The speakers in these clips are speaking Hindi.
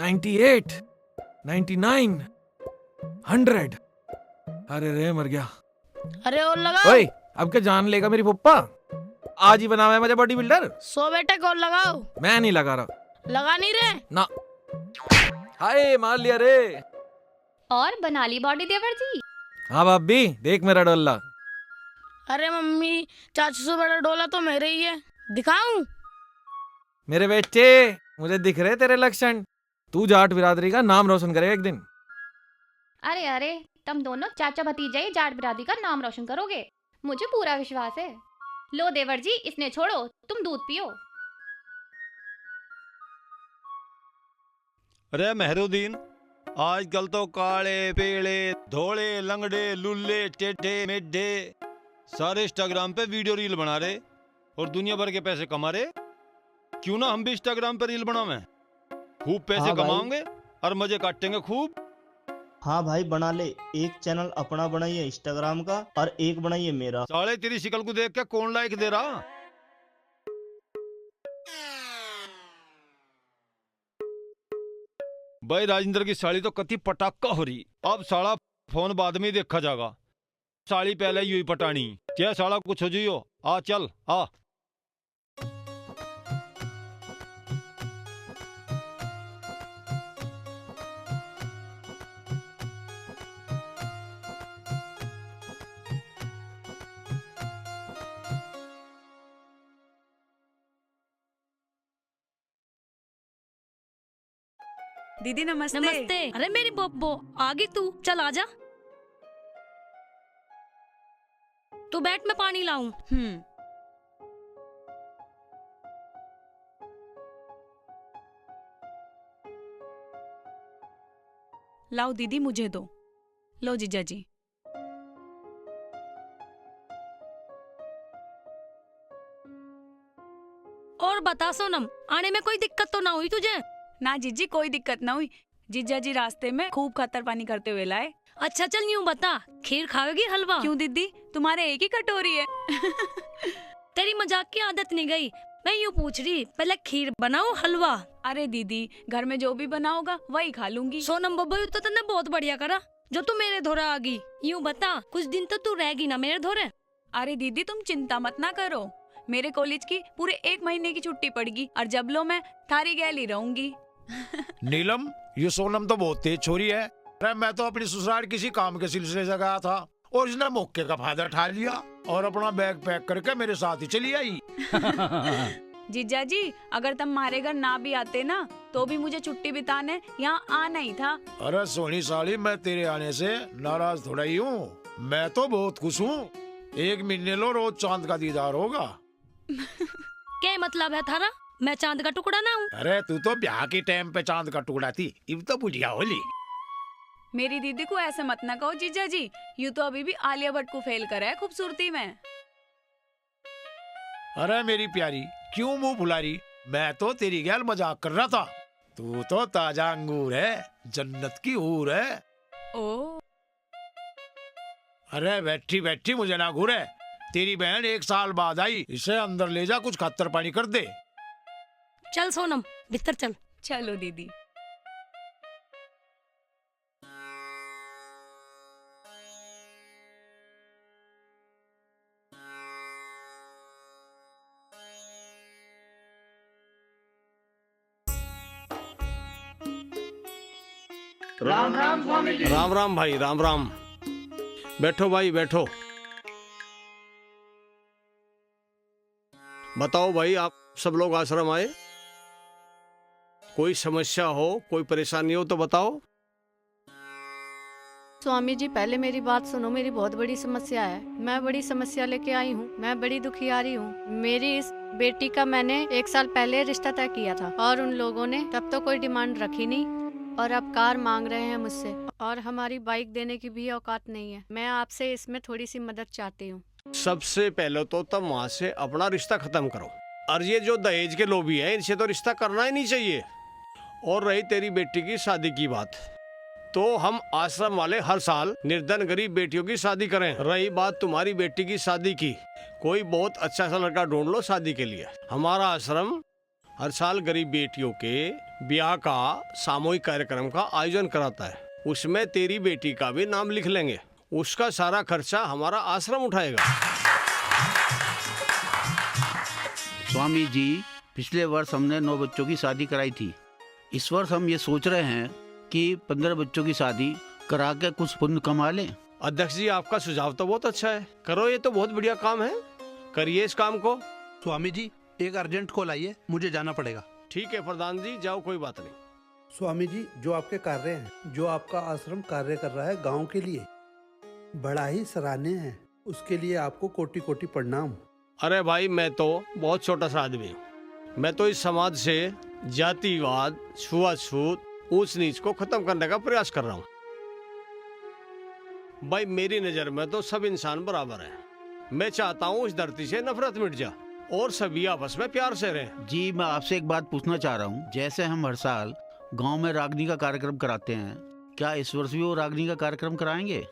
98, 99, 100। अरे रे मर गया। अरे और लगाओ। ओए अब क्या जान लेगा मेरी पप्पा? आज ही बना हुआ है मुझे बॉडी बिल्डर। 100 बेटे को लगाओ। मैं नहीं लगा रहा। लगा नहीं रहे ना। हाय मार लिया रे। और बना ली बॉडी देवर जी। हाँ भाभी देख मेरा डोला। अरे मम्मी, चाचू से बड़ा डोला तो मेरे ही है, दिखाऊं? मेरे बेटे मुझे दिख रहे तेरे लक्षण। तू जाट बिरादरी का नाम रोशन करेगा एक दिन। अरे अरे, तुम दोनों चाचा भतीजा ही जाट बिरादरी का नाम रोशन करोगे, मुझे पूरा विश्वास है। लो देवर जी, इसने छोड़ो, तुम दूध पियो। अरे मेहरुद्दीन, आजकल तो काले पीले धोले लंगड़े लुल्ले टेढ़े मेढ़े सारे इंस्टाग्राम पे वीडियो रील बना रहे और दुनिया भर के पैसे कमा रहे। क्यों ना हम भी इंस्टाग्राम पे रील बनावे, खूब पैसे हाँ भाई। कमाएंगे और मजे काटेंगे खूब। हाँ भाई बना ले, एक चैनल अपना बनाइए इंस्टाग्राम का और एक बनाइए मेरा। साले तेरी शिकल को देख के कौन लाइक दे रहा? भाई राजेंद्र की साड़ी तो कति पटाखा हो रही। अब साला फोन बाद में ही देखा जाएगा, साड़ी पहले ही पटानी। क्या साला कुछ हो जियो, आ चल आ। दीदी नमस्ते। नमस्ते। अरे मेरी बब्बो, आ गई तू? चल आजा। तू बैठ, मैं पानी लाऊं। लाओ दीदी, मुझे दो। लो जीजा जी। और बता सोनम, आने में कोई दिक्कत तो ना हुई तुझे? ना जीजी, कोई दिक्कत ना हुई। जीजा जी रास्ते में खूब खतर पानी करते हुए लाए। अच्छा चल यूं बता, खीर खाओगी हलवा? क्यों दीदी, तुम्हारे एक ही कटोरी है। तेरी मजाक की आदत नहीं गई। मैं यूं पूछ रही, पहले खीर बनाऊं हलवा? अरे दीदी, घर में जो भी बना होगा वही खा लूंगी। सोनम बब्बू, तो तूने बहुत बढ़िया करा जो तू मेरे धोरे आ गई। यूं बता, कुछ दिन तो तू रहेगी ना मेरे धोरे? अरे दीदी तुम चिंता मत ना करो, मेरे कॉलेज की पूरे 1 महीने की छुट्टी पड़गी और जब लो मैं थारी गैली रहूंगी। नीलम, ये सोनम तो बहुत तेज छोरी है। अरे मैं तो अपनी ससुराल किसी काम के सिलसिले से गया था और इसने मौके का फायदा उठा लिया और अपना बैग पैक करके मेरे साथ ही चली आई। जीजा जी, अगर तुम हमारे घर ना भी आते ना तो भी मुझे छुट्टी बिताने यहाँ आना ही था। अरे सोनी साली, मैं तेरे आने से नाराज थोड़ा ही हूँ। मैं तो बहुत खुश हूँ। 1 महीने लो, रोज चांद का दीदार होगा। क्या मतलब है थारा? मैं चांद का टुकड़ा ना हूँ? अरे तू तो ब्याह के टाइम पे चांद का टुकड़ा थी, अब तो बुढ़िया होली। मेरी दीदी को ऐसे मत ना कहो जीजा जी, यूँ तो अभी भी आलिया भट्ट को फेल करा है खूबसूरती में। अरे मेरी प्यारी, क्यों मुंह फुला रही? मैं तो तेरी गैल मजाक कर रहा था। तू तो ताजा अंगूर है, जन्नत की हूर है। ओ अरे बैठी बैठी मुझे ना घूरे। तेरी बहन 1 साल बाद आई, इसे अंदर ले जा, कुछ खत्तर पानी कर दे। चल सोनम, भीतर चल। चलो दीदी। राम राम स्वामी जी। राम राम भाई, राम राम। बैठो भाई बैठो। बताओ भाई, आप सब लोग आश्रम आए? कोई समस्या हो, कोई परेशानी हो तो बताओ। स्वामी जी पहले मेरी बात सुनो, मेरी बहुत बड़ी समस्या है। मैं बड़ी समस्या लेके आई हूँ, मैं बड़ी दुखियारी हूँ। मेरी इस बेटी का मैंने 1 साल पहले रिश्ता तय किया था और उन लोगों ने तब तो कोई डिमांड रखी नहीं और अब कार मांग रहे हैं मुझसे और हमारी बाइक देने की भी औकात नहीं है। मैं आपसे इसमें थोड़ी सी मदद चाहती हूँ। सबसे पहले तो तुम वहां से अपना रिश्ता खत्म करो और ये जो दहेज के लोभी हैं, इनसे तो रिश्ता करना ही नहीं चाहिए। और रही तेरी बेटी की शादी की बात, तो हम आश्रम वाले हर साल निर्धन गरीब बेटियों की शादी करें। रही बात तुम्हारी बेटी की शादी की, कोई बहुत अच्छा सा लड़का ढूंढ लो शादी के लिए। हमारा आश्रम हर साल गरीब बेटियों के ब्याह का सामूहिक कार्यक्रम का आयोजन कराता है, उसमें तेरी बेटी का भी नाम लिख लेंगे। उसका सारा खर्चा हमारा आश्रम उठाएगा। स्वामी जी, पिछले वर्ष हमने 9 बच्चों की शादी कराई थी। इस वर्ष हम ये सोच रहे हैं कि 15 बच्चों की शादी करा के कुछ पुण्य कमा लें। अध्यक्ष जी, आपका सुझाव तो बहुत अच्छा है, करो, ये तो बहुत बढ़िया काम है, करिए इस काम को। स्वामी जी, एक अर्जेंट कॉल आई है, मुझे जाना पड़ेगा। ठीक है प्रधान जी, जाओ, कोई बात नहीं। स्वामी जी, जो आपके कार्य हैं, जो आपका आश्रम कार्य कर रहा है गांव के लिए, बड़ा ही सराहनीय है। उसके लिए आपको कोटि कोटि प्रणाम। अरे भाई, मैं तो बहुत छोटा सा आदमी हूँ। मैं तो इस समाज से जातिवाद, छुआछूत, ऊंच नीच को खत्म करने का प्रयास कर रहा हूँ। भाई, मेरी नजर में तो सब इंसान बराबर है। मैं चाहता हूँ इस धरती से नफरत मिट जा और सभी आपस में प्यार से रहें। जी, मैं आपसे एक बात पूछना चाह रहा हूँ। जैसे हम हर साल गांव में रागनी का कार्यक्रम कराते हैं, क्या इस वर्ष भी वो रागनी का कार्यक्रम कराएंगे?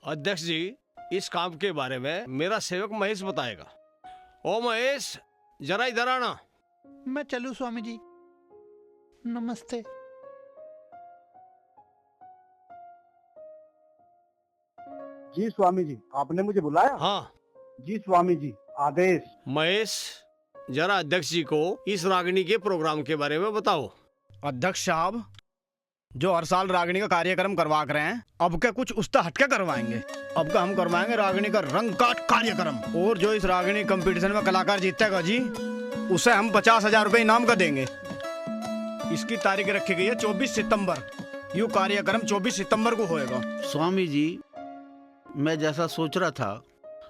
अध्यक्ष जी, इस काम के बारे में मेरा सेवक महेश बताएगा। ओ महेश, जरा इधर आना। मैं चलूं स्वामी जी? नमस्ते। जी स्वामी जी, आपने मुझे बुलाया? हाँ जी स्वामी जी, आदेश। महेश, जरा अध्यक्ष जी को इस रागनी के प्रोग्राम के बारे में बताओ। अध्यक्ष साहब, जो हर साल रागनी का कार्यक्रम करवा कर रहे हैं, अब के कुछ उससे हटके करवाएंगे। अब का हम करवाएंगे रागनी का रंग काट कार्यक्रम। और जो इस रागनी कंपटीशन में कलाकार जीतेगा जी, उसे हम 50,000 रुपए इनाम का देंगे। इसकी तारीख रखी गई है 24 सितंबर। ये कार्यक्रम 24 सितंबर को होएगा। स्वामी जी, मैं जैसा सोच रहा था,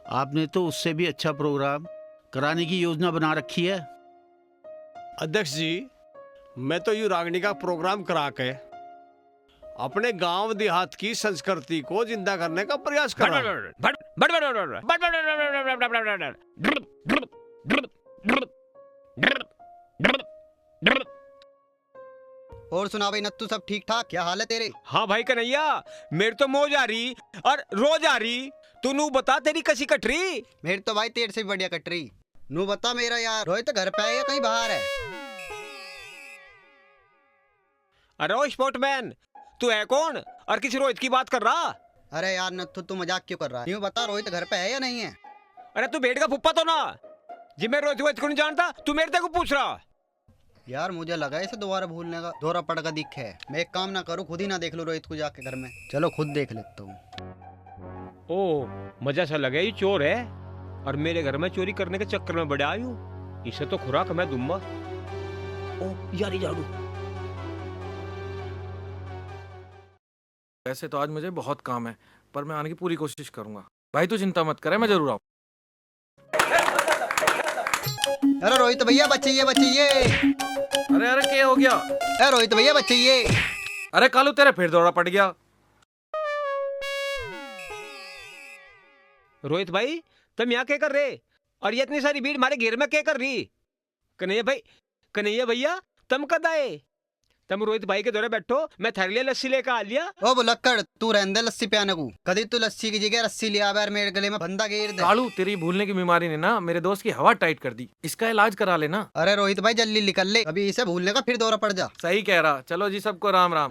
आपने तो उससे भी अच्छा प्रोग्राम कराने की योजना बना रखी है। अध्यक्ष जी, मैं तो यू रागनी का प्रोग्राम करा के अपने गांव देहात की संस्कृति को जिंदा करने का प्रयास कर रहा हूं। और सुना भाई नत्तू, सब ठीक ठाक? क्या हाल है तेरे? हाँ भाई कन्हैया, मेरे तो मौज आ रही और रोज आ रही। तू नू बता, तेरी कसी कटरी? मेरी तो भाई तेरे से भी बढ़िया कट रही। नू बता मेरा यार, रोहित घर पे है या कहीं बाहर है? अरे ओ स्पोर्टमैन, तू है कौन और किसी रोहित की बात कर रहा? अरे यार नत्थु, तू मजाक क्यों कर रहा है? यूं बता, रोहित घर पे है या नहीं है? अरे तू बेट का फुप्पा तो ना, जी मैं रोहित को नहीं जानता, तू मेरे तेरे को पूछ रहा? यार मुझे लगा इसे दोबारा भूलने का दौरा पड़ का दिख है। मैं एक काम ना करूँ, खुद ही ना देख लो रोहित को जाके घर में। चलो खुद देख लेता हूँ। ओ, मजा सा लगे, ये चोर है और मेरे घर में चोरी करने के चक्कर में बड़ा आयु। इसे तो खुराक मैं दूंगा। ओ यार, ये झाड़ू। वैसे तो आज मुझे बहुत काम है, पर मैं आने की पूरी कोशिश करूंगा। भाई तू चिंता मत करे, मैं जरूर आऊँ। अरे रोहित भैया, बच्चे बच्चे। अरे अरे क्या हो गया? अरे रोहित भैया, बच्चे। अरे कालू, तेरे फिर दौरा पड़ गया। रोहित भाई, तुम यहाँ क्या कर रहे? और ये इतनी सारी भीड़ हमारे घेर में क्या कर रही? कन्हैया भैया, तुम कद आए? तुम रोहित भाई के दौरे बैठो, मैं थारे लिए लस्सी लेकर आ लिया। ओ बुलक्कड़, तू रहने दे लस्सी पियाने को। कभी तू लस्सी की जगह रस्सी लिया यार, मेरे गले में फंदा घेर दे। कालू, तेरी भूलने की बीमारी ने ना मेरे दोस्त की हवा टाइट कर दी, इसका इलाज करा लेना। अरे रोहित भाई, जल्दी निकल ले, अभी इसे भूलने का फिर दौरा पड़ जा। सही कह रहा। चलो जी, सबको राम राम।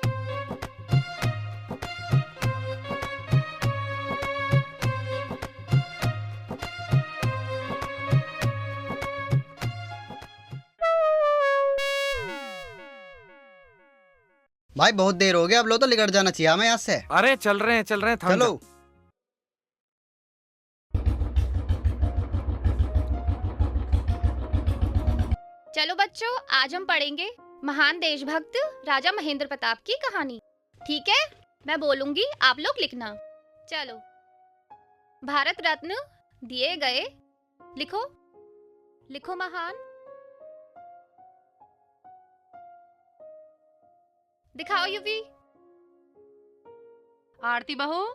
भाई बहुत देर हो गया, अब लो तो निकट जाना चाहिए हमें यहाँ से। अरे चल रहे हैं चलो। चलो बच्चों, आज हम पढ़ेंगे महान देशभक्त राजा महेंद्र प्रताप की कहानी। ठीक है, मैं बोलूंगी, आप लोग लिखना। चलो। भारत रत्न दिए गए, लिखो लिखो। महान, दिखाओ यूवी। आरती बहू,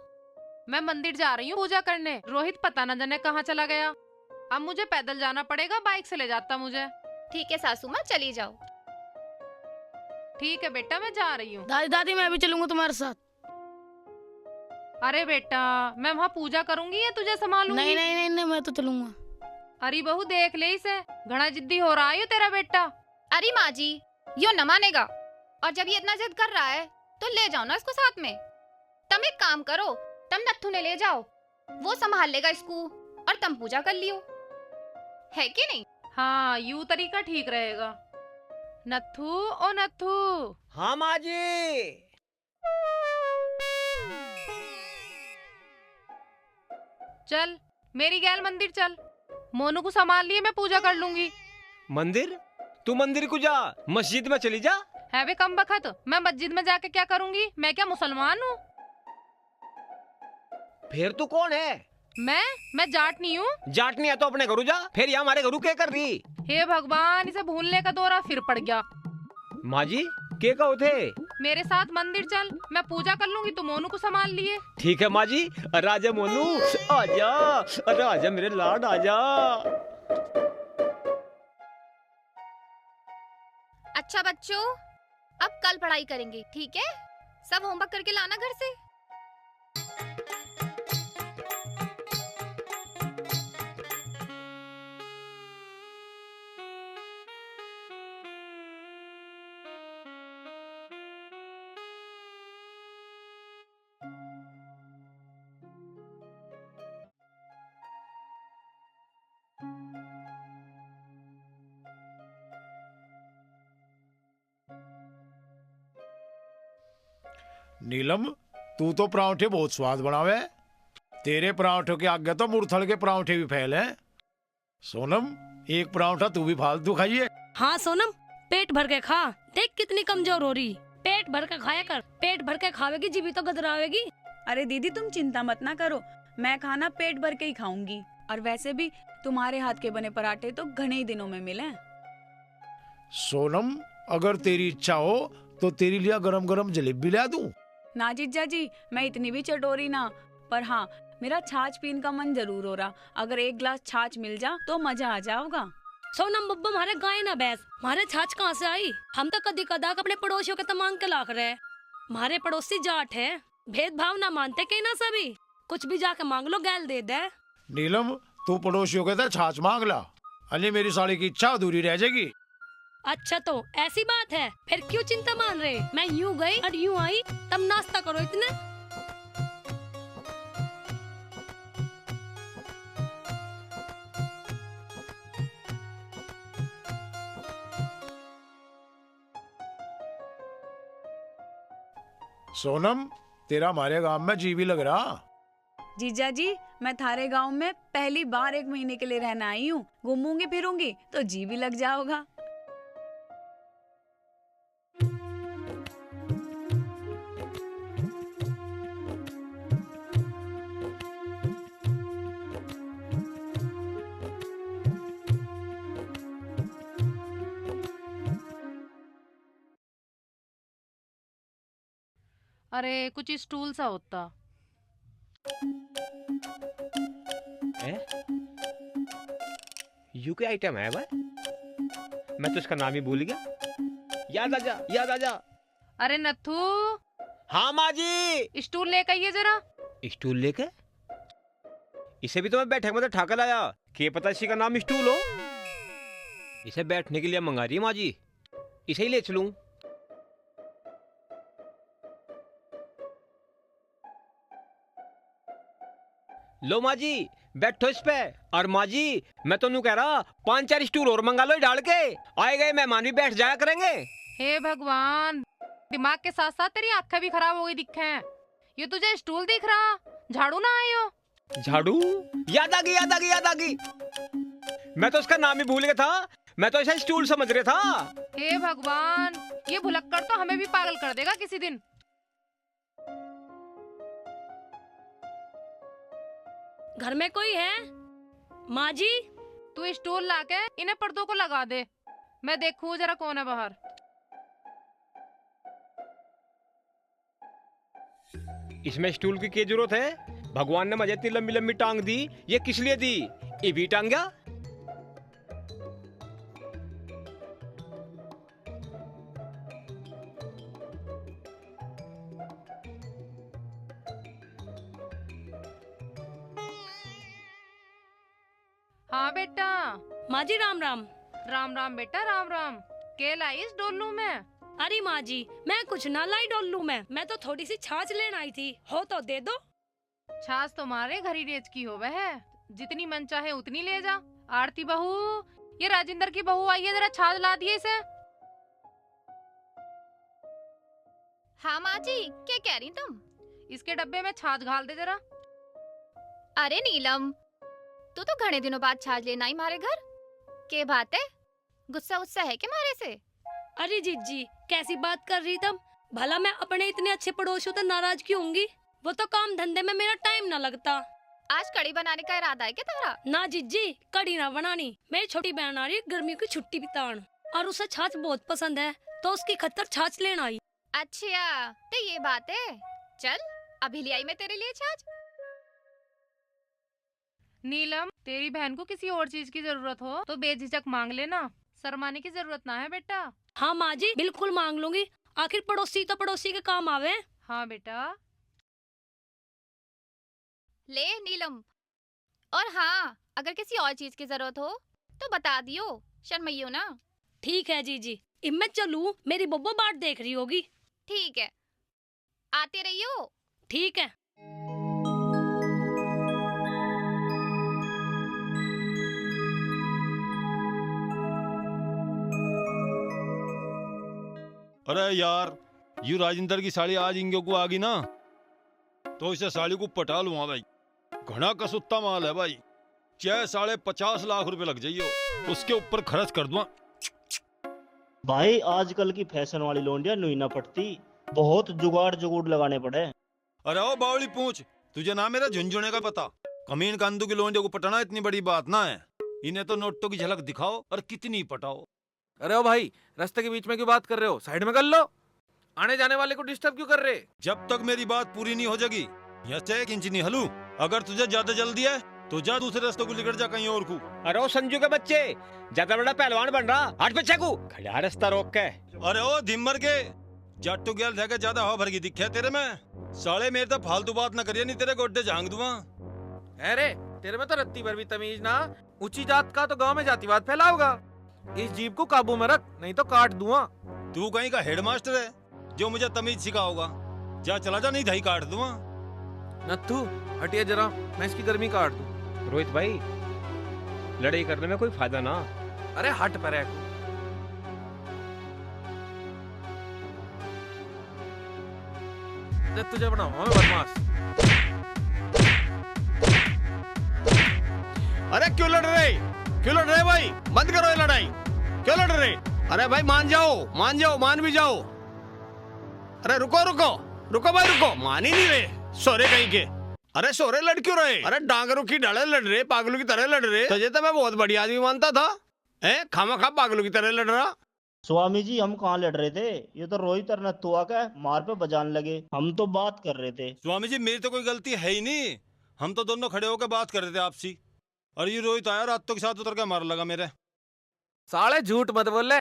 मैं मंदिर जा रही हूँ पूजा करने। रोहित पता न जाने कहाँ चला गया। अब मुझे पैदल जाना पड़ेगा, बाइक से ले जाता मुझे। ठीक है सासू माँ, चली जाओ। ठीक है बेटा, मैं जा रही हूँ। दादी मैं भी चलूंगा तुम्हारे साथ। अरे बेटा, मैं वहाँ पूजा करूंगी या तुझे संभालूंगी? नहीं नहीं नहीं, मैं तो चलूंगा। अरे बहू, देख ले इसे, घना जिद्दी हो रहा है तेरा बेटा। अरे माँ जी, यो न मानेगा। और जब ये इतना जिद कर रहा है तो ले जाओ ना इसको साथ में। तुम एक काम करो, तुम नत्थू ने ले जाओ, वो संभाल लेगा इसको और तुम पूजा कर लियो, है कि नहीं? हाँ, यूं तरीका ठीक रहेगा। नत्थू ओ नत्थू। हाँ माँ जी। चल मेरी गैल मंदिर चल, मोनू को संभाल लिए, मैं पूजा कर लूंगी। मंदिर? तू मंदिर को जा, मस्जिद में चली जा। है वे कम बखत, मैं मस्जिद में जाके क्या करूंगी? मैं क्या मुसलमान हूँ? फिर तू कौन है? मैं जाट नहीं हूँ। जाट नहीं है तो अपने घरू जा, फिर यहाँ हमारे घरू क्या कर रही? हे भगवान, इसे भूलने का दौरा फिर पड़ गया। माँ जी के कहो थे? मेरे साथ मंदिर चल, मैं पूजा कर लूंगी, तू मोनू को संभाल लिए। ठीक है माँ जी। राजा मोनू आजा, राजा मेरे लाड आजा। अच्छा बच्चों, अब कल पढ़ाई करेंगे, ठीक है? सब होमवर्क करके लाना घर से। नीलम, तू तो परांठे बहुत स्वाद बनावे। तेरे परांठों के आगे तो मुरथल के परांठे भी फैल हैं। सोनम, एक परांठा तू भी फालतू खाइए। हाँ सोनम, पेट भर के खा, देख कितनी कमजोर हो रही। पेट भर के खाया कर, पेट भर के खावेगी जीभी तो गदरावेगी। अरे दीदी तुम चिंता मत ना करो, मैं खाना पेट भर के ही खाऊंगी। और वैसे भी तुम्हारे हाथ के बने पराठे तो घने ही दिनों में मिले। सोनम, अगर तेरी इच्छा हो तो तेरे लिए गरम गरम जलेबी ला दूं। ना जीजा जी, मैं इतनी भी चटोरी ना, पर हाँ मेरा छाछ पीने का मन जरूर हो रहा। अगर एक गिलास छाछ मिल जा तो मजा आ जाओगा। सोनम बब्बा, हमारे गाय ना भैंस, हमारे छाछ कहाँ से आई? हम तो कदी कदा अपने पड़ोसियों के तमांग के लाख रहे। हमारे पड़ोसी जाट है, भेदभाव ना मानते कहीं ना, सभी कुछ भी जाके मांग लो, गैल दे दे। नीलम, तू पड़ोसियों के तरह छाछ मांग ला, अली मेरी साड़ी की इच्छा अधूरी रह जाएगी। अच्छा तो ऐसी बात है, फिर क्यों चिंता मान रहे? मैं यूं गई और यूं आई, तब नाश्ता करो इतने। सोनम, तेरा हमारे गांव में जी भी लग रहा। जीजा जी, मैं थारे गांव में पहली बार 1 महीने के लिए रहना आई हूँ। घूमूंगी फिरूंगी तो जी भी लग जाओगा। अरे कुछ स्टूल सा होता। यू के आइटम है भाई, मैं तो इसका नाम ही भूल गया। याद आजा, याद आजा। अरे नत्थू। हाँ माँ जी। स्टूल लेकर आइए जरा। स्टूल लेके? इसे भी तो मैं बैठक में तो ठाकर लाया, क्या पता इसी का नाम स्टूल हो। इसे बैठने के लिए मंगा रही है माँ जी, इसे ही ले चलूं। लो माँ जी, बैठो इस पे। और माँ जी, मैं तो नू कह रहा 5-4 स्टूल और मंगा लो डाल के, आए गए मेहमान भी बैठ जाया करेंगे। हे भगवान, दिमाग के साथ साथ तेरी आंखें भी खराब हो गई दिखे हैं। ये तुझे स्टूल दिख रहा, झाड़ू ना आयो? झाड़ू? याद आ गई, याद आ गई, याद आ गई। मैं तो उसका नाम ही भूल गया था, मैं तो ऐसा स्टूल समझ रहा था। हे भगवान, ये भुलक्कड़ तो हमें भी पागल कर देगा किसी दिन। घर में कोई है? माँ जी, तू स्टूल लाके इन्हें पर्दों को लगा दे, मैं देखूं जरा कौन है बाहर। इसमें स्टूल की क्या जरूरत है? भगवान ने मुझे इतनी लंबी लंबी टांग दी, ये किस लिए दी? ये भी टांग गया। हाँ बेटा। माँ जी राम राम। राम राम बेटा, राम राम। के लाई इस डोलू में? अरे माँ जी, मैं कुछ ना लाई डोलू मैं तो थोड़ी सी छाछ लेने आई थी, हो तो दे दो। छाछ तुम्हारे घर ही रेज की हो वह है, जितनी मन चाहे उतनी ले जा। आरती बहू, ये राजेंद्र की बहू आई है, जरा छाछ ला दिए इसे। हाँ माँ जी, क्या कह रही तुम? इसके डब्बे में छाछ घाल दे जरा। अरे नीलम, तू तो घने दिनों बाद छाछ लेना आई मारे घर, के बात है? गुस्सा उस्सा है के मारे से? अरे जीजी, कैसी बात कर रही तुम? भला मैं अपने इतने अच्छे पड़ोसियों तो नाराज क्यों होंगी? वो तो काम धंधे में मेरा टाइम ना लगता। आज कड़ी बनाने का इरादा है क्या तुम्हारा? ना जीजी, कड़ी ना बनानी। मेरी छोटी बहन आ रही है गर्मियों की छुट्टी बितान, और उसे छाछ बहुत पसंद है, तो उसकी खतर छाछ लेना आई। अच्छा, तो ये बात है। चल, अभी ले आई मैं तेरे लिए छाछ। नीलम, तेरी बहन को किसी और चीज की जरूरत हो तो बेझिझक मांग लेना, शर्माने की जरूरत ना है बेटा। हाँ माँ जी, बिल्कुल मांग लूंगी, आखिर पड़ोसी तो पड़ोसी के काम आवे। हाँ बेटा। ले नीलम, और हाँ, अगर किसी और चीज की जरूरत हो तो बता दियो, शर्मइयो ना। ठीक है जीजी, अब मैं चलूं, मेरी बब्बो बाट देख रही होगी। ठीक है, आते रहियो। ठीक है। अरे यार, यू राजेंद्र की साड़ी आज इंगे को आ गई ना, तो इसे साड़ी को पटा लूंगा भाई। घना कसुत्ता माल है भाई, चाहे 50 लाख रुपए लग जाइयो, उसके ऊपर खर्च कर दूंगा। भाई आजकल की फैशन वाली लौंडिया नुई ना पड़ती, बहुत जुगाड़ जुगुड़ लगाने पड़े। अरे ओ बावली पूछ, तुझे ना मेरा झुंझुने का पता? कमीन कांदू की लौंडिया को पटाना इतनी बड़ी बात ना है, इन्हें तो नोटों की झलक दिखाओ और कितनी पटाओ। अरे ओ भाई, रास्ते के बीच में क्यों बात कर रहे हो? साइड में कर लो, आने जाने वाले को डिस्टर्ब क्यों कर रहे? जब तक मेरी बात पूरी नहीं हो जाएगी यहाँ से 1 इंच नहीं हलू। अगर तुझे ज्यादा जल्दी है तो जा दूसरे रास्ते को निकल जा कहीं और को। अरे ओ संजू के बच्चे, ज्यादा बड़ा पहलवान बन रहा, हट बच्चे को खड़ा रास्ता रोक के। अरे ओ धिमर के जट्टू गैल थे ज्यादा हवा भर की दिखे तेरे में। साले मेरे तो फालतू बात ना करिए, नहीं तेरे गोड्डे झांग दूंगा। अरे तेरे में तो रत्ती भर भी तमीज ना, ऊंची जात का तो गांव में जातिवाद फैला होगा। इस जीप को काबू में रख, नहीं तो काट दूंगा। तू कहीं का हेडमास्टर है जो मुझे तमीज सिखाओगा? जा चला जा, नहीं दही काट दूंगा। नत्थू हटिया जरा, मैं इसकी गर्मी काट दूं। रोहित भाई, लड़ाई करने में कोई फायदा ना। अरे हट पर है। तुझे बनाऊंगा मैं बदमाश। अरे क्यों लड़ रहे भाई? बंद करो ये लड़ाई, क्यों लड़ रहे? अरे भाई मान जाओ, मान भी जाओ। अरे रुको भाई रुको, मान ही नहीं रहे, सोरे कहीं के। अरे सोरे लड़ क्यों रहे? अरे डांगरों की डाले लड़ रहे, पागलों की तरह लड़ रहे। तुझे तो मैं बहुत बढ़िया आदमी मानता था, खामा खा पागलों की तरह लड़ रहा। स्वामी जी, हम कहाँ लड़ रहे थे? ये तो रोहित और नत्थू आके मार पे बजाने लगे, हम तो बात कर रहे थे। स्वामी जी, मेरी तो कोई गलती है ही नहीं, हम तो दोनों खड़े होकर बात कर रहे थे आपसी। और ये रोहित आया रातों के साथ उतर के मार लगा मेरे। साले झूठ मत बोले,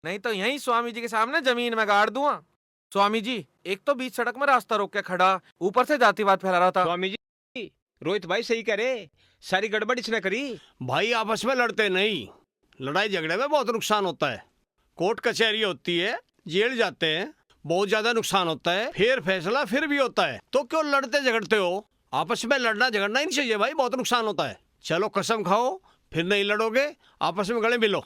नहीं तो यहीं स्वामी जी के सामने जमीन में गाड़ दूंगा। स्वामी जी, एक तो बीच सड़क में रास्ता रोक के खड़ा, ऊपर से जातिवाद फैला रहा था। स्वामी जी, रोहित भाई सही करे, सारी गड़बड़ इसने करी। भाई आपस में लड़ते नहीं, लड़ाई झगड़े में बहुत नुकसान होता है। कोर्ट कचहरी होती है, जेल जाते हैं, बहुत ज्यादा नुकसान होता है, फिर फैसला फिर भी होता है। तो क्यों लड़ते झगड़ते हो? आपस में लड़ना झगड़ना ही नहीं चाहिए भाई, बहुत नुकसान होता है। चलो कसम खाओ, फिर नहीं लड़ोगे, आपस में गले मिलो।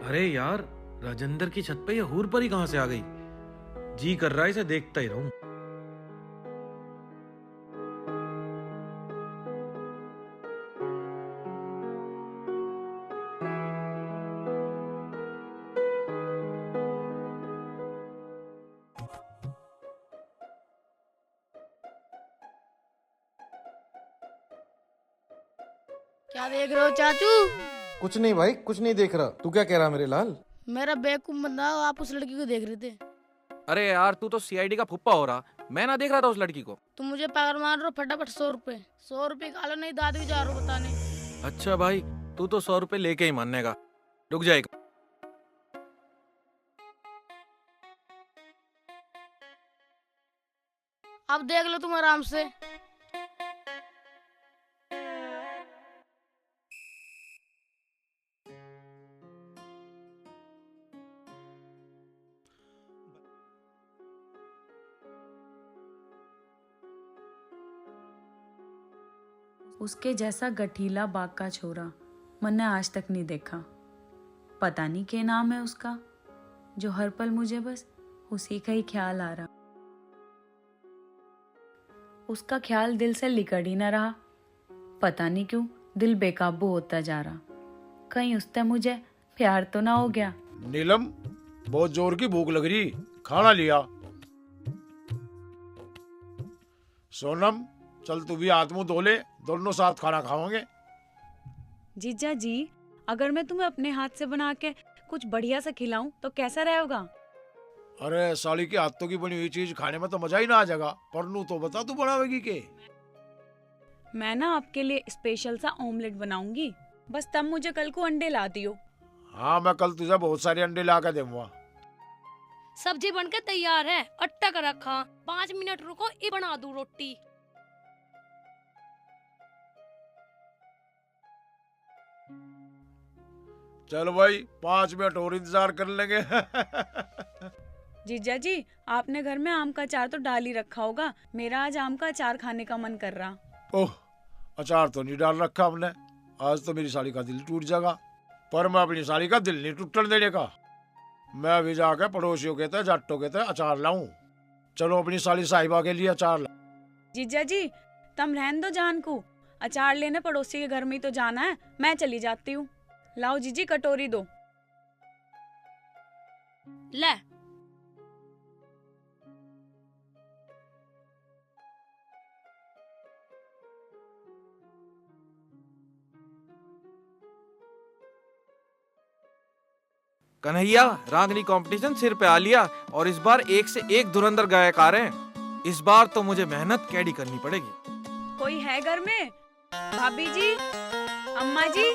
अरे यार, राजेंद्र की छत पे ये हूर परी कहां से आ गई? जी कर रहा है इसे देखता ही रहूं। क्या देख रहे हो चाचू? कुछ नहीं भाई, कुछ नहीं देख रहा। तू क्या कह रहा मेरे लाल? मेरा बेवकूफ बंदा, आप उस लड़की को देख रहे थे। अरे यार, तू तो सीआईडी का फुप्पा हो रहा, मैं ना देख रहा था उस लड़की को। तुम मुझे पागल मान रहे हो, फटाफट 100 रुपए कालो, नहीं दादी भी जा रहा हूँ बताने। अच्छा भाई, तू तो 100 रुपए लेके ही मानने का। रुक जाएगा। अब देख लो तुम आराम से। उसके जैसा गठीला बाग का छोरा मैंने आज तक नहीं देखा। पता नहीं क्या नाम है उसका, जो हर पल मुझे बस उसी का ही ख्याल आ रहा। उसका ख्याल दिल से लिकड़ ही ना रहा। पता नहीं क्यों दिल बेकाबू होता जा रहा। कहीं उससे मुझे प्यार तो ना हो गया। नीलम, बहुत जोर की भूख लग रही, खाना लिया। सोनम, चल तू भी हाथ मुंह धो ले, दोनों साथ खाना खाओगे। जीजा जी, अगर मैं तुम्हें अपने हाथ से बना के कुछ बढ़िया सा खिलाऊं तो कैसा रहेगा? अरे साली के हाथों की बनी हुई चीज खाने में तो मजा ही ना आ जाएगा। पर नू तो बता, तू बनावेगी के? मैं ना आपके लिए स्पेशल सा ऑमलेट बनाऊंगी, बस तब मुझे कल को अंडे ला दियो। हाँ, मैं कल तुझे बहुत सारे अंडे ला कर दूंगा। सब्जी बनके तैयार है, अट्टा कर रखा। 5 मिनट रुको, ये बना दूं रोटी। चलो भाई, 5 मिनट और इंतजार कर लेंगे। जीजा जी, आपने घर में आम का अचार तो डाल ही रखा होगा। मेरा आज आम का अचार खाने का मन कर रहा। ओह, अचार तो नहीं डाल रखा हमने। आज तो मेरी साली का दिल टूट जाएगा, पर मैं अपनी साली का दिल नहीं टूटने देने का। मैं अभी जाकर पड़ोसियों के तहत, जाटों के तहत अचार लाऊं। चलो अपनी साली साहिबा के लिए अचार ला। जीजा जी, तुम रहन दो जान को, अचार लेने पड़ोसी के घर में ही तो जाना है। मैं चली जाती हूँ। लाओ जीजी, कटोरी दो। ले। कन्हैया, रागनी कंपटीशन सिर पे आ लिया और इस बार एक से एक धुरंधर गायक आ रहे हैं। इस बार तो मुझे मेहनत कैडी करनी पड़ेगी। कोई है घर में? भाभी जी, अम्मा जी।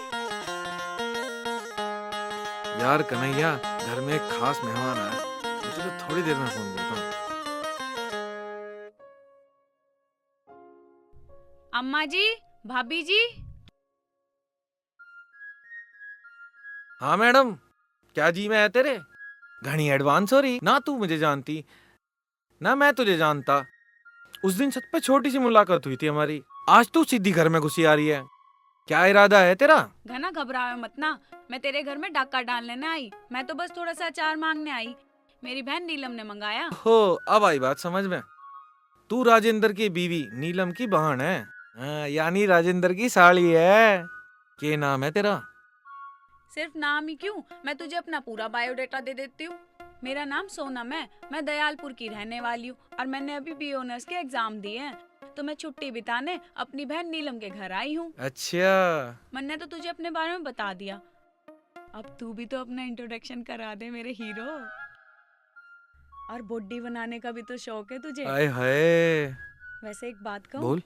यार कन्हैया, घर में एक खास मेहमान आया है। मैं तुझे थोड़ी देर में फोन करता हूँ। अम्मा जी, भाभी जी। हाँ मैडम, क्या जी में है तेरे? घनी एडवांस हो रही ना। तू मुझे जानती ना मैं तुझे जानता। उस दिन छत पे छोटी सी मुलाकात हुई थी हमारी। आज तू सीधी घर में घुसी आ रही है। क्या इरादा है तेरा? घना घबराओ मत ना, मैं तेरे घर में डाका डालने ना आई। मैं तो बस थोड़ा सा अचार मांगने आई। मेरी बहन नीलम ने मंगाया। हो, अब आई बात समझ में। तू राजेंद्र की बीवी नीलम की बहन है। यानी राजेंद्र की साली है। क्या नाम है तेरा? सिर्फ नाम ही क्यों, मैं तुझे अपना पूरा बायोडाटा दे देती हूँ। मेरा नाम सोनम है, मैं दयालपुर की रहने वाली हूँ और मैंने अभी बी ऑनर्स के एग्जाम दिए हैं, तो मैं छुट्टी बिताने अपनी बहन नीलम के घर आई हूँ। अच्छा, मैंने तो तुझे अपने बारे में बता दिया। अब तू भी तो अपना इंट्रोडक्शन करा दे मेरे हीरो। और बॉडी बनाने का भी तो शौक है तुझे। आए हाय। वैसे एक बात कहूँ? बोल।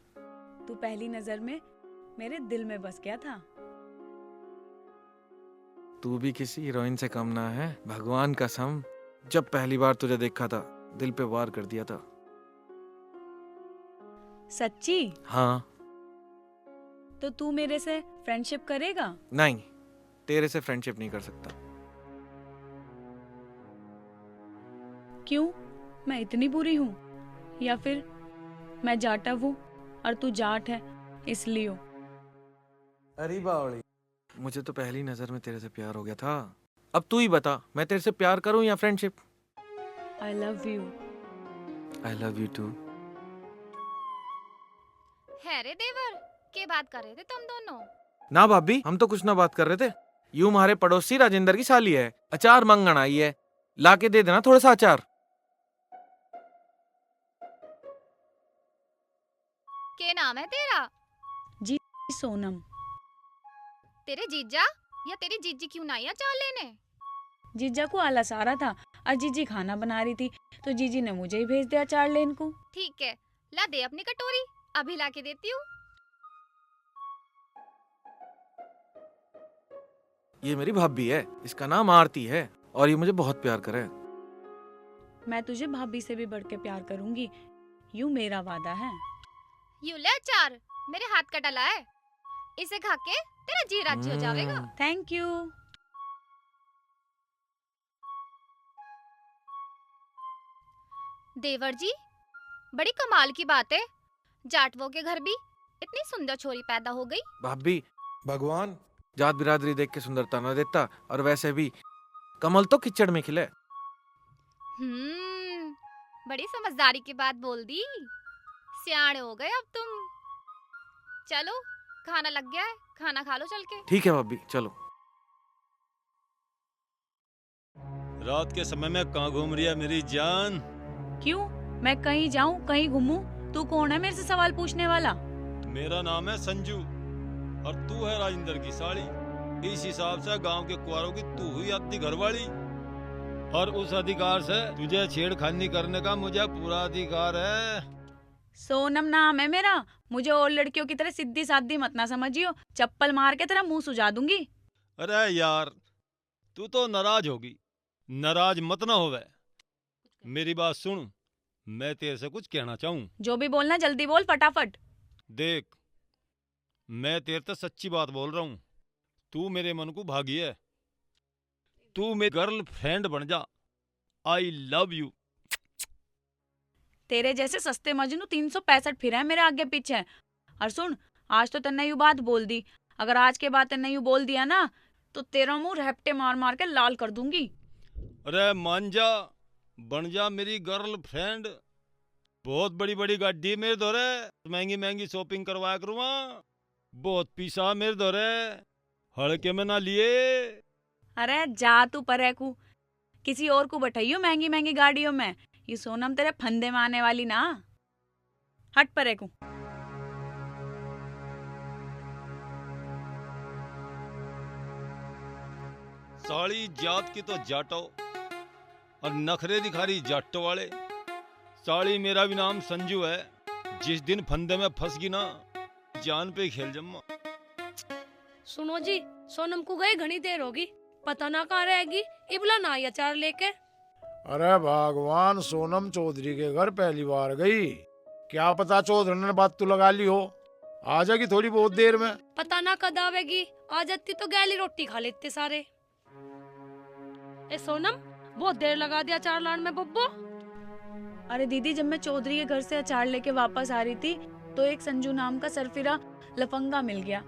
तू पहली नजर में मेरे दिल में बस गया था। तू भी किसी हीरोइन से कम ना है। भगवान कसम, जब पहली बार तुझे देखा था दिल पे वार कर दिया था। सच्ची? हाँ। तो तू मेरे से फ्रेंडशिप करेगा? नहीं, तेरे से फ्रेंडशिप नहीं कर सकता। क्यों? मैं इतनी बुरी हूँ? या फिर मैं जाटव हूँ और तू जाट है इसलिए? अरे बावली, मुझे तो पहली नजर में तेरे से प्यार हो गया था। अब तू ही बता, मैं तेरे से प्यार करूं या friendship? I love you. I love you too. है रे देवर, क्या बात कर रहे थे तुम दोनों? ना भाभी, हम तो कुछ ना बात कर रहे थे। यूं हमारे पड़ोसी राजेंद्र की साली है, अचार मंगन आई है। लाके दे देना थोड़ा सा अचार। क्या नाम है तेरा? जी सोनम। तेरे जीजा या तेरी जीजी क्यों ना आई अचार लेने? जीजा को आलस आ रहा था, और जीजी खाना बना रही थी तो जीजी ने मुझे ही भेज दिया अचार लेने को। ठीक है, ला दे अपनी कटोरी, अभी ला के देती हूँ। ये मेरी भाभी है, इसका नाम आरती है और ये मुझे बहुत प्यार करे। मैं तुझे भाभी से भी बढ़ के प्यार करूंगी, यूं मेरा वादा है। यूं ले अचार, मेरे हाथ का डला है, इसे खा के तेरा जी राज्य हो जाएगा। Thank you. देवर जी, बड़ी कमाल की बात है, जाटवों के घर भी इतनी सुंदर छोरी पैदा हो गई। भाभी, भगवान जात बिरादरी देख के सुंदरता न देता, और वैसे भी कमल तो कीचड़ में खिले। बड़ी समझदारी की बात बोल दी, सियाने हो गए अब तुम। चलो खाना लग गया है, खाना खा लो चल के। ठीक है भाभी, चलो। रात के समय में कहाँ घूम रही है मेरी जान? क्यों, मैं कहीं जाऊं कहीं घूमूं, तू कौन है मेरे से सवाल पूछने वाला? मेरा नाम है संजू और तू है राजेंद्र की साली। इस हिसाब से गांव के कुंवारों की तू हुई अपनी घरवाली, और उस अधिकार से तुझे छेड़खानी करने का मुझे पूरा अधिकार है। सोनम नाम है मेरा, मुझे और लड़कियों की तरह सीधी सादी मत ना समझियो, चप्पल मार के तेरा मुंह सुझा दूंगी। अरे यार, तू तो नाराज होगी, नाराज मत ना होवे। मेरी बात सुन, मैं तेरे से कुछ कहना चाहूँ। जो भी बोलना जल्दी बोल, फटाफट। देख, मैं तेरे से सच्ची बात बोल रहा हूँ, तू मेरे मन को भागी है, तू मेरी गर्ल फ्रेंड बन जा। I love you. तेरे जैसे सस्ते मजनू 365 फिर है मेरे आगे पीछे। और सुन, आज तो तन्ने यू बात बोल दी, अगर आज के बाद तन्ने यू बोल दिया ना तो तेरा मुंह रैप्टे मार मार के लाल कर दूंगी। अरे मान जा, बन जा मेरी गर्ल फ्रेंड। बहुत बड़ी बड़ी गाड़ी मेरे दौरे, महंगी महंगी शॉपिंग करवाया करूँगा, बहुत पीसा मेरे दौरे, हड़के में ना लिए। अरे जा तू परे को, किसी और को बैठाइयो महंगी महंगी गाड़ियों में, ये सोनम तेरे फंदे में आने वाली ना। हट परे को। साली जात की तो जाटो और नखरे दिखा रही जाटो वाले। साली मेरा भी नाम संजू है, जिस दिन फंदे में फंस गई ना, जान पे खेल जम्मा। सुनो जी, सोनम को गए घनी देर होगी, पता ना कहाँ रहेगी, इबला ना आई अचार लेके। अरे भगवान, सोनम चौधरी के घर पहली बार गई, क्या पता चौधरी ने बात तो लगा ली हो, आ जाएगी थोड़ी बहुत देर में। पता ना कद आवेगी, आ जाती तो गैली रोटी खा लेते सारे। ए सोनम, बहुत देर लगा दिया अचार लाने में बब्बो। अरे दीदी, जब मैं चौधरी के घर से अचार लेके वापस आ रही थी तो एक संजू नाम का सरफिरा लफंगा मिल गया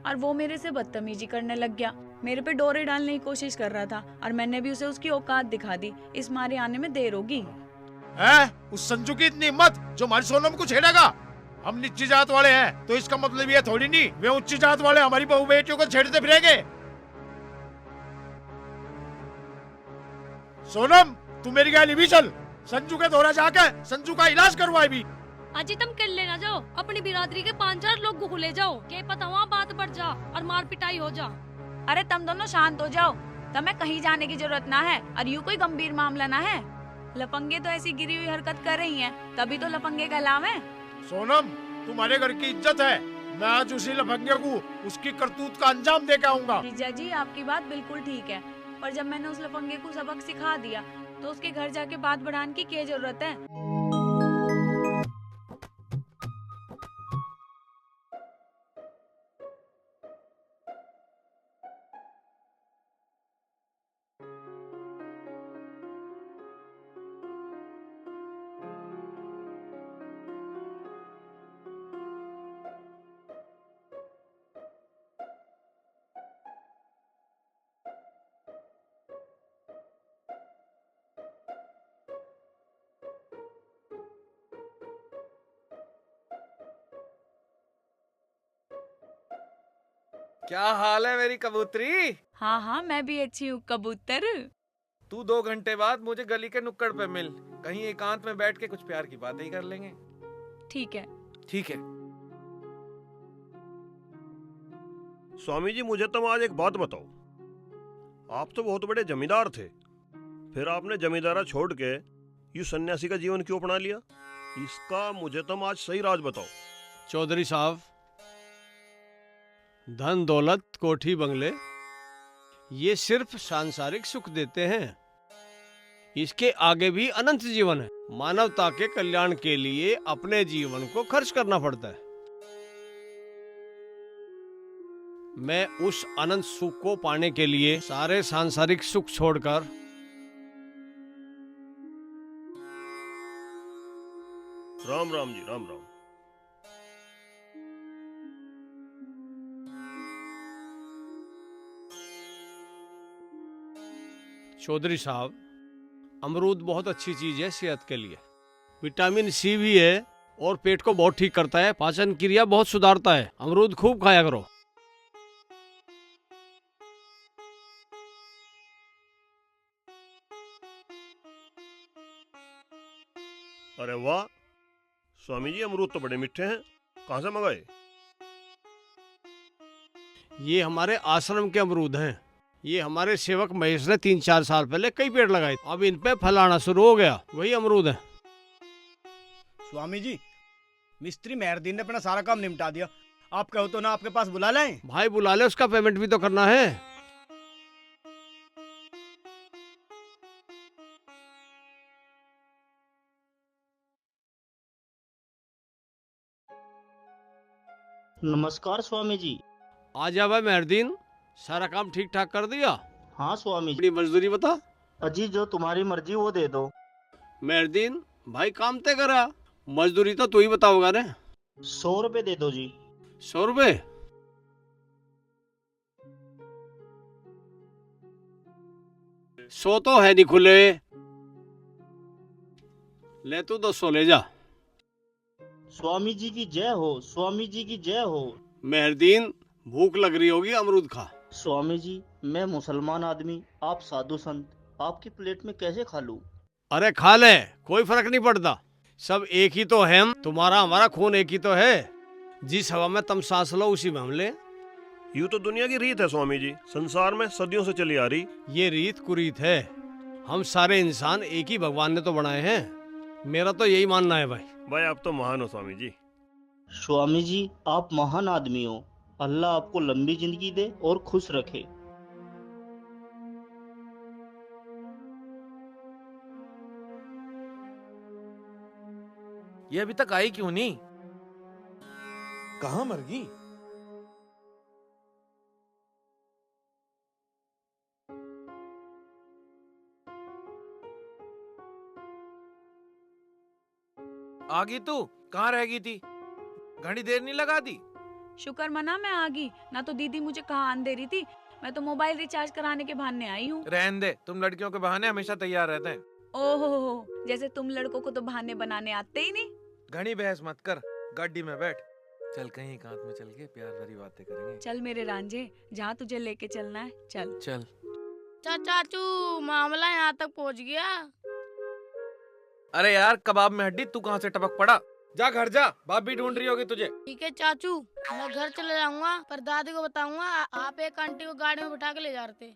और वो मेरे से बदतमीजी करने लग गया, मेरे पे डोरे डालने की कोशिश कर रहा था और मैंने भी उसे उसकी औकात दिखा दी। इस मारे आने में देर होगी। उस संजू की इतनी हिम्मत जो हमारी सोनम को छेड़ेगा? हम नीची जात वाले हैं तो इसका मतलब ये थोड़ी नहीं वे उच्च जात वाले हमारी बहू बेटियों को छेड़ते फिरेंगे। सोनम, तू मेरी गैली भी चल, संजू के दौरा जाके संजू का इलाज करवाए भी। अजी तुम कर लेना जाओ, अपनी बिरादरी के 5-4 लोग को ले जाओ, के पता वहाँ बात बढ़ जा और मार पिटाई हो जा। अरे तुम दोनों शांत हो जाओ, तुम्हें कहीं जाने की जरूरत ना है और यूँ कोई गंभीर मामला ना है। लफंगे तो ऐसी गिरी हुई हरकत कर रही हैं, तभी तो लफंगे कहलावे। सोनम, तुम्हारे घर की इज्जत है, मैं आज उसी लफंगे को उसकी करतूत का अंजाम दे के आऊंगा। जीजा जी, आपकी बात बिल्कुल ठीक है, पर जब मैंने उस लफंगे को सबक सिखा दिया तो उसके घर जाके बात बढ़ाने की क्या जरूरत है। क्या हाल है मेरी कबूतरी? हाँ हाँ, मैं भी अच्छी हूँ कबूतर। तू 2 घंटे बाद मुझे गली के नुक्कड़ पे मिल, कहीं एकांत में बैठ के कुछ प्यार की बातें ही कर लेंगे। ठीक है। ठीक है। स्वामी जी, मुझे तुम आज एक बात बताओ, आप तो बहुत बड़े जमींदार थे, फिर आपने जमींदारा छोड़ के यू सन्यासी का जीवन क्यों अपना लिया? इसका मुझे तुम आज सही राज बताओ। चौधरी साहब, धन दौलत कोठी बंगले ये सिर्फ सांसारिक सुख देते हैं, इसके आगे भी अनंत जीवन है। मानवता के कल्याण के लिए अपने जीवन को खर्च करना पड़ता है। मैं उस अनंत सुख को पाने के लिए सारे सांसारिक सुख छोड़कर राम राम जी, राम राम। चौधरी साहब, अमरूद बहुत अच्छी चीज है सेहत के लिए। विटामिन सी भी है और पेट को बहुत ठीक करता है, पाचन क्रिया बहुत सुधारता है। अमरूद खूब खाया करो। अरे वाह स्वामी जी, अमरूद तो बड़े मीठे हैं, कहाँ से मंगाए? ये हमारे आश्रम के अमरूद हैं। ये हमारे सेवक महेश ने 3-4 साल पहले कई पेड़ लगाए, अब इन पे फल आना शुरू हो गया, वही अमरूद है। स्वामी जी, मिस्त्री मेहरदीन ने अपना सारा काम निपटा दिया। आप कहो तो ना आपके पास बुला लाएं? भाई बुला ले, उसका पेमेंट भी तो करना है। नमस्कार स्वामी जी। आ जा भाई मेहरदीन, सारा काम ठीक ठाक कर दिया? हाँ स्वामी जी। अपनी मजदूरी बता। अजी जो तुम्हारी मर्जी वो दे दो। मेहरदीन भाई, काम ते करा, मजदूरी तो तू ही बताओगा ना। 100 रुपए दे दो जी। 100 रुपए? सौ तो है नहीं खुले, ले तू 200 ले जा। स्वामी जी की जय हो, स्वामी जी की जय हो। मेहरदीन, भूख लग रही होगी, अमरूद खा। स्वामी जी, मैं मुसलमान आदमी, आप साधु संत, आपकी प्लेट में कैसे खा लूं? अरे खा ले, कोई फर्क नहीं पड़ता, सब एक ही तो है। हम तुम्हारा हमारा खून एक ही तो है। जिस हवा में तुम सांस लो उसी में हम ले। यूं तो दुनिया की रीत है स्वामी जी, संसार में सदियों से चली आ रही। ये रीत कुरीत है, हम सारे इंसान एक ही भगवान ने तो बनाए हैं। मेरा तो यही मानना है भाई। भाई आप तो महान हो स्वामी जी। स्वामी जी, आप महान आदमी हो। अल्लाह आपको लंबी जिंदगी दे और खुश रखे। ये अभी तक आई क्यों नहीं? कहाँ मर गई? आ गई तू? कहाँ रह गई थी? घनी देर नहीं लगा दी? शुक्र मना मैं आ गई, ना तो दीदी मुझे कहाँ आन दे रही थी। मैं तो मोबाइल रिचार्ज कराने के बहाने आई हूँ। रहने दे, तुम लड़कियों के बहाने हमेशा तैयार रहते हैं। ओहो, जैसे तुम लड़कों को तो बहाने बनाने आते ही नहीं। घनी बहस मत कर, गाड़ी में बैठ, चल कहीं एकांत में चल के प्यार भरी बातें करेंगे। चल मेरे रांझे, जहाँ तुझे लेके चलना है चल। चल। चाचू, मामला यहाँ तक पहुँच गया। अरे यार, कबाब में हड्डी, तू कहाँ से टपक पड़ा? जा घर जा, भाभी ढूंढ रही होगी तुझे। ठीक है चाचू, मैं घर चले जाऊंगा, पर दादी को बताऊंगा आप एक आंटी को गाड़ी में बिठा के ले जा रहे थे।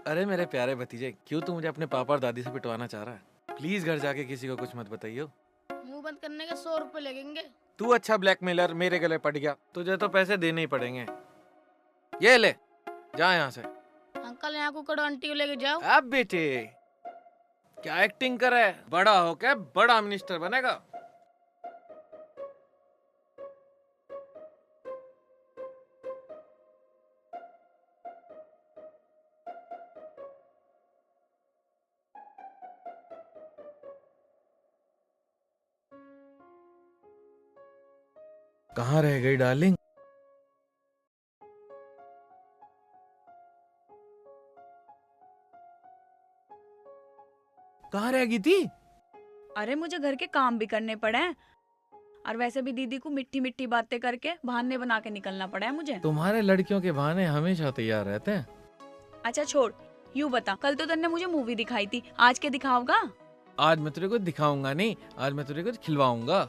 अरे मेरे प्यारे भतीजे, क्यों तू मुझे अपने पापा और दादी से पिटवाना चाह रहा है? प्लीज घर जाके किसी को कुछ मत बताइयो। मुंह बंद करने के 100 रुपए लगेंगे। तू अच्छा ब्लैकमेलर, मेरे गले पड़ गया, तुझे तो पैसे देने ही पड़ेंगे। ये ले, जा यहाँ से। अंकल, यहाँ कुकड़ आंटी को लेके जाओ। अब बेटे क्या एक्टिंग कर रहा है? बड़ा हो के बड़ा मिनिस्टर बनेगा। कहाँ रह गई डार्लिंग? कहाँ रह गई थी? अरे मुझे घर के काम भी करने पड़े हैं, और वैसे भी दीदी को मिट्टी मिट्टी बातें करके बहाने बना के निकलना पड़ा है मुझे। तुम्हारे लड़कियों के बहाने हमेशा तैयार रहते हैं। अच्छा छोड़, यूँ बता, कल तो तन्ने मुझे मूवी दिखाई थी, आज क्या दिखाओगा? आज मैं तुझे कुछ दिखाऊंगा नहीं, आज मैं तुझे कुछ खिलवाऊंगा।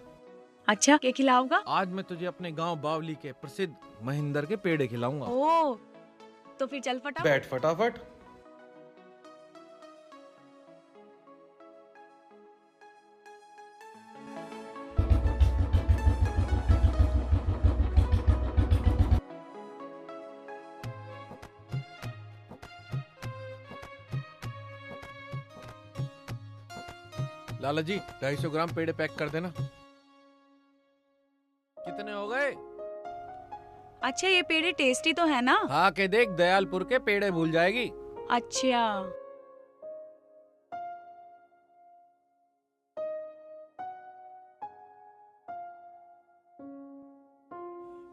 अच्छा, क्या खिलाओगा? आज मैं तुझे अपने गांव बावली के प्रसिद्ध महेंद्र के पेड़े खिलाऊंगा। ओह, तो फिर चल फटाफट। बैठ फटाफट। लाला जी 250 ग्राम पेड़े पैक कर देना। कितने हो गए? अच्छा ये पेड़े टेस्टी तो है ना? हाँ के देख, दयालपुर के पेड़े भूल जाएगी। अच्छा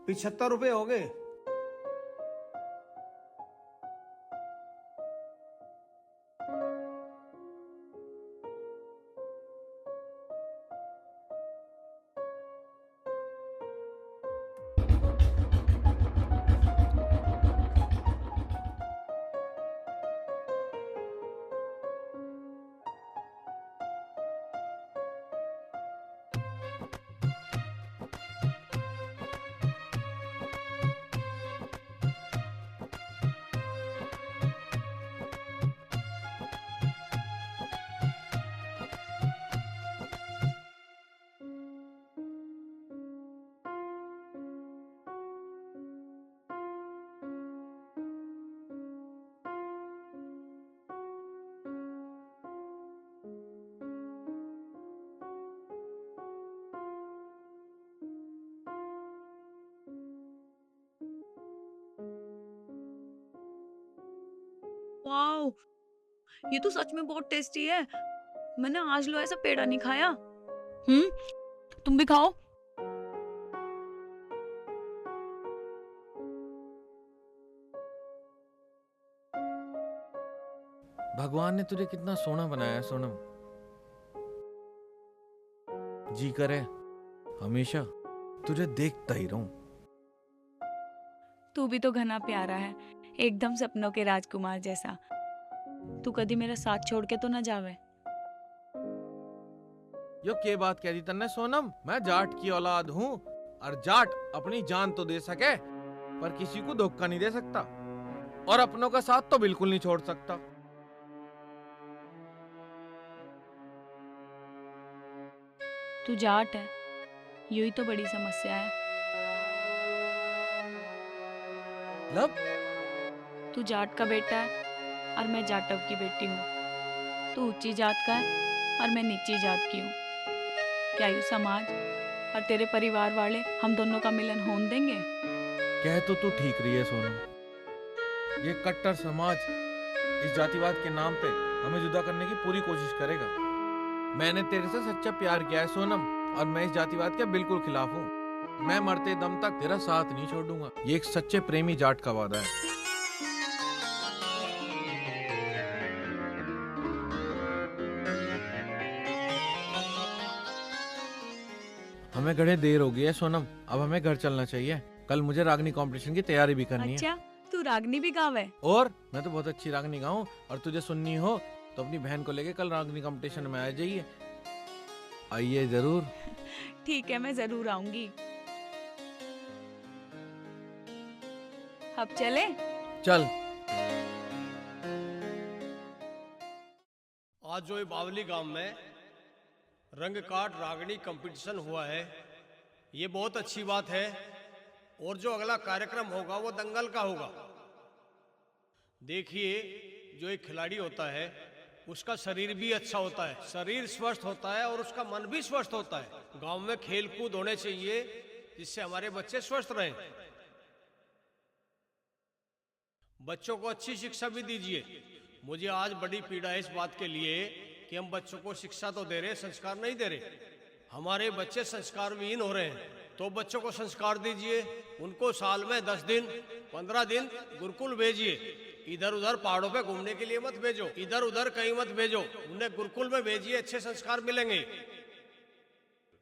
75 रुपए हो गए। वाओ, ये तो सच में बहुत टेस्टी है। मैंने आज लो ऐसा पेड़ा नहीं खाया। तुम भी खाओ। भगवान ने तुझे कितना सोना बनाया है सोनम। जी करे हमेशा तुझे देखता ही रहूं। तू भी तो घना प्यारा है, एकदम सपनों के राजकुमार जैसा। तू कभी मेरा साथ छोड़ के तो ना जावे। यो के बात कह दी तन्ने सोनम? मैं जाट की औलाद हूँ और जाट अपनी जान तो दे सके पर किसी को धोखा नहीं दे सकता और अपनों का साथ तो बिल्कुल नहीं छोड़ सकता। तू जाट है, यही तो बड़ी समस्या है। लब? तू जाट का बेटा है और मैं जाटव की बेटी हूँ। तू ऊंची जात का है और मैं नीची जात की हूँ। क्या यू समाज और तेरे परिवार वाले हम दोनों का मिलन होने देंगे? कह तो तू ठीक रही है सोनम। ये कट्टर समाज इस जातिवाद के नाम पे हमें जुदा करने की पूरी कोशिश करेगा। मैंने तेरे से सच्चा प्यार किया है सोनम और मैं इस जातिवाद के बिल्कुल खिलाफ हूँ। मैं मरते दम तक तेरा साथ नहीं छोड़ूंगा। ये एक सच्चे प्रेमी जाट का वादा है। हमें घड़े देर हो गई है सोनम, अब हमें घर चलना चाहिए। कल मुझे रागनी कंपटीशन की तैयारी भी करनी है। अच्छा, तू रागनी भी गावे? और मैं तो बहुत अच्छी रागनी गाऊं और तुझे सुननी हो तो अपनी बहन को लेके कल रागनी कंपटीशन में आ जाइए। आइए जरूर। ठीक है, मैं जरूर आऊंगी। अब चले? चल। आज जो ये बावली गांव में रंग काट रागनी कंपटीशन हुआ है, ये बहुत अच्छी बात है। और जो अगला कार्यक्रम होगा वो दंगल का होगा। देखिए, जो एक खिलाड़ी होता है उसका शरीर भी अच्छा होता है, शरीर स्वस्थ होता है और उसका मन भी स्वस्थ होता है। गांव में खेल कूद होने चाहिए जिससे हमारे बच्चे स्वस्थ रहें। बच्चों को अच्छी शिक्षा भी दीजिए। मुझे आज बड़ी पीड़ा है इस बात के लिए कि हम बच्चों को शिक्षा तो दे रहे, संस्कार नहीं दे रहे। हमारे बच्चे संस्कार विहीन हो रहे हैं। तो बच्चों को संस्कार दीजिए। उनको साल में 10 दिन 15 दिन गुरुकुल भेजिए। इधर उधर पहाड़ों पे घूमने के लिए मत भेजो, इधर उधर कहीं मत भेजो, उन्हें गुरुकुल में भेजिए, अच्छे संस्कार मिलेंगे।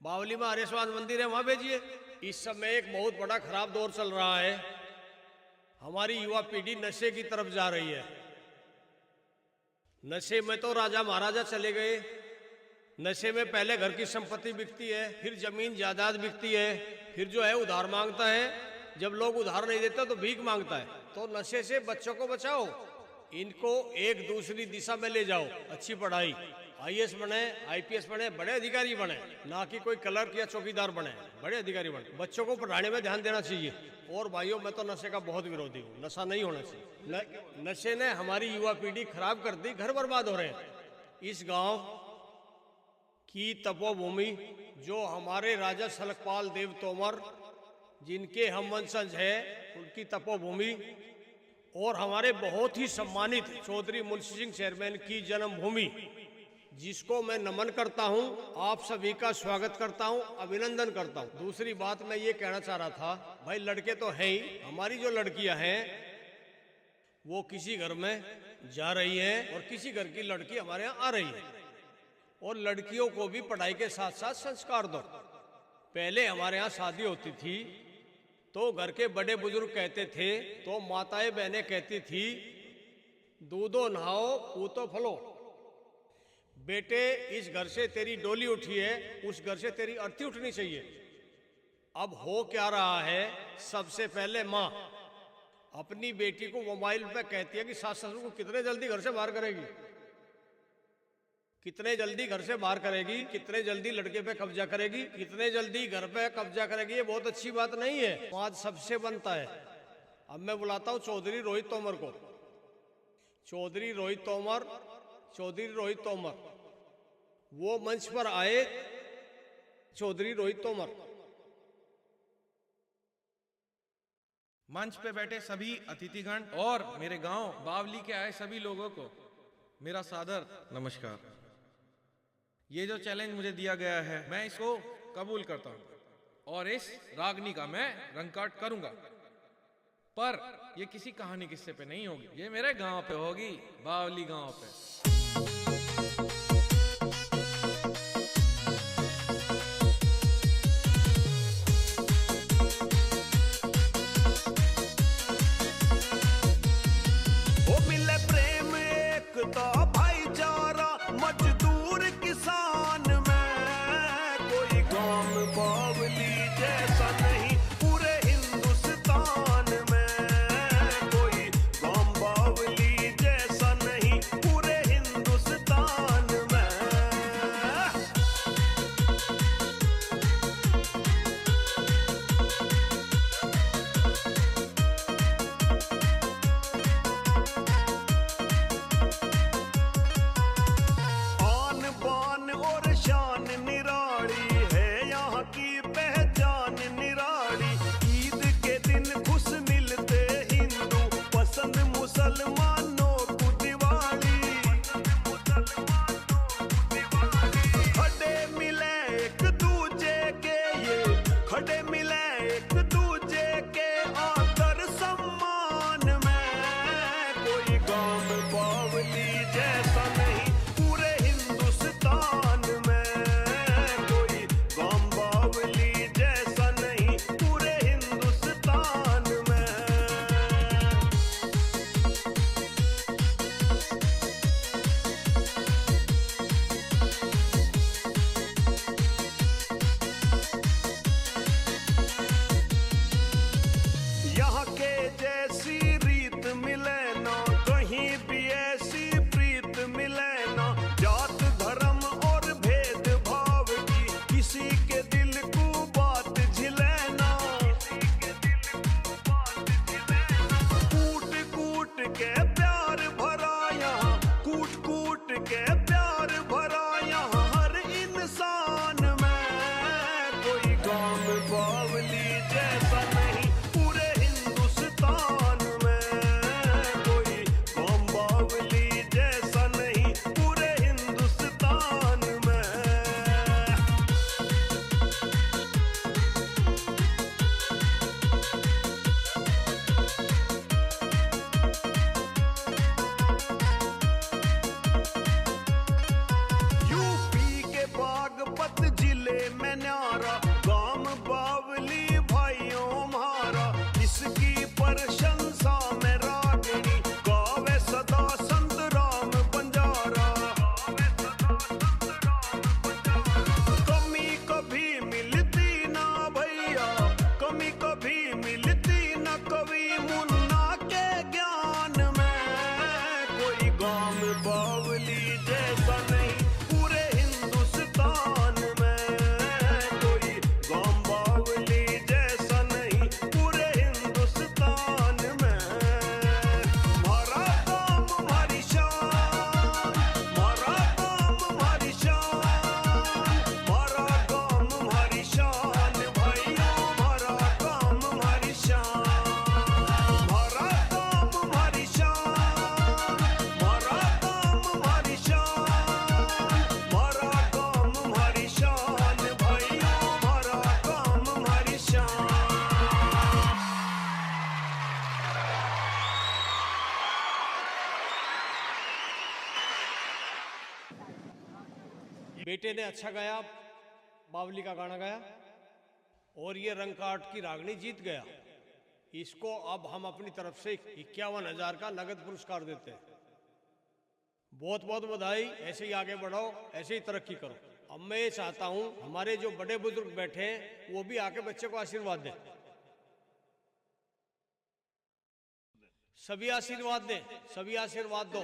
बावली में हरेश्वर मंदिर है, वहां भेजिए। इस समय एक बहुत बड़ा खराब दौर चल रहा है। हमारी युवा पीढ़ी नशे की तरफ जा रही है। नशे में तो राजा महाराजा चले गए। नशे में पहले घर की संपत्ति बिकती है, फिर जमीन जायदाद बिकती है, फिर जो है उधार मांगता है। जब लोग उधार नहीं देते तो भीख मांगता है। तो नशे से बच्चों को बचाओ, इनको एक दूसरी दिशा में ले जाओ। अच्छी पढ़ाई, IAS बने, IPS बने, बड़े अधिकारी बने, ना कि कोई क्लर्क या चौकीदार बने, बड़े अधिकारी बने। बच्चों को पढ़ाने में ध्यान देना चाहिए। और भाइयों, मैं तो नशे का बहुत विरोधी हूँ। नशा नहीं होना चाहिए। नशे ने हमारी युवा पीढ़ी खराब कर दी, घर बर्बाद हो रहे हैं। इस गांव की तपोभूमि जो हमारे राजा सलकपाल देव तोमर जिनके हम वंशज हैं उनकी तपोभूमि और हमारे बहुत ही सम्मानित चौधरी मुंशी सिंह चेयरमैन की जन्मभूमि जिसको मैं नमन करता हूं, आप सभी का स्वागत करता हूं, अभिनंदन करता हूं। दूसरी बात मैं ये कहना चाह रहा था, भाई लड़के तो हैं ही, हमारी जो लड़कियां हैं वो किसी घर में जा रही हैं और किसी घर की लड़की हमारे यहाँ आ रही है। और लड़कियों को भी पढ़ाई के साथ साथ संस्कार दो। पहले हमारे यहाँ शादी होती थी तो घर के बड़े बुजुर्ग कहते थे, तो माताएं बहनें कहती थी, दूधो नहाओ पूतो फलो। बेटे इस घर से तेरी डोली उठी है, उस घर से तेरी अर्थी उठनी चाहिए। अब हो क्या रहा है, सबसे पहले माँ अपनी बेटी को मोबाइल पे कहती है कि सास ससुर को कितने जल्दी घर से बाहर करेगी, कितने जल्दी घर से बाहर करेगी, कितने जल्दी लड़के पे कब्जा करेगी, कितने जल्दी घर पे कब्जा करेगी। ये बहुत अच्छी बात नहीं है, आज सबसे बनता है। अब मैं बुलाता हूँ चौधरी रोहित तोमर को। चौधरी रोहित तोमर वो मंच पर आए। चौधरी रोहित तोमर। मंच पे बैठे सभी अतिथिगण और मेरे गांव बावली के आए सभी लोगों को मेरा सादर नमस्कार। ये जो चैलेंज मुझे दिया गया है मैं इसको कबूल करता हूँ और इस रागनी का मैं रंगकाट करूंगा, पर ये किसी कहानी किस्से पे नहीं होगी, ये मेरे गांव पे होगी, बावली गांव पे। बेटे ने अच्छा गाया, बावली का गाना गाया और ये रंग काट की रागनी जीत गया। इसको अब हम अपनी तरफ से 51,000 का नगद पुरस्कार देते हैं। बहुत बहुत बधाई, ऐसे ही आगे बढ़ो, ऐसे ही तरक्की करो। अब मैं ये चाहता हूं हमारे जो बड़े बुजुर्ग बैठे हैं वो भी आके बच्चे को आशीर्वाद दें। सभी आशीर्वाद दें, सभी आशीर्वाद दो।